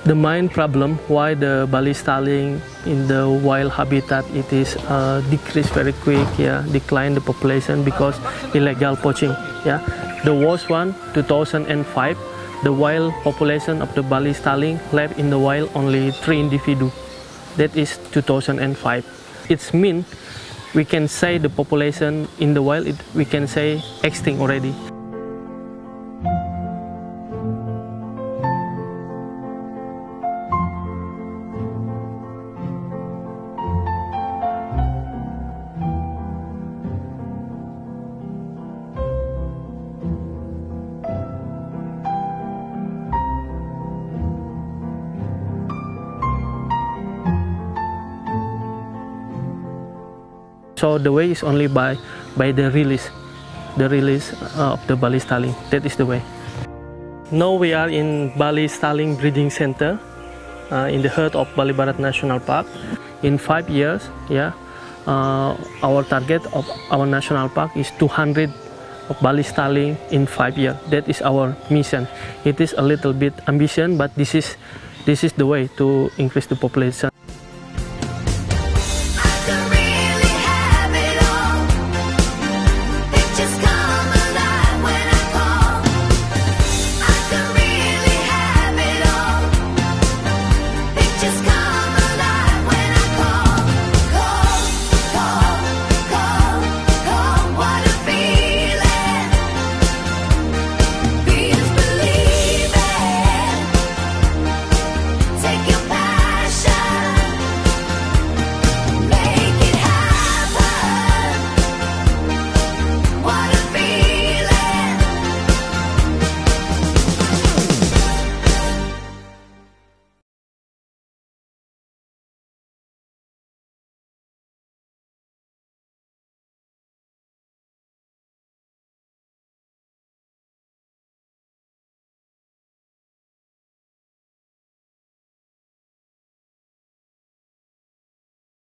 The main problem why the Bali Starling in the wild habitat it is decreased very quick, decline the population because illegal poaching. The worst one, 2005, the wild population of the Bali Starling left in the wild only 3 individuals. That is 2005. It means we can say the population in the wild, we can say extinct already. So the way is only by the release of the Bali Starling. That is the way. Now we are in Bali Starling Breeding Center in the heart of Bali Barat National Park. In 5 years, our target of our national park is 200 of Bali Starling in 5 years. That is our mission. It is a little bit ambition, but this is the way to increase the population.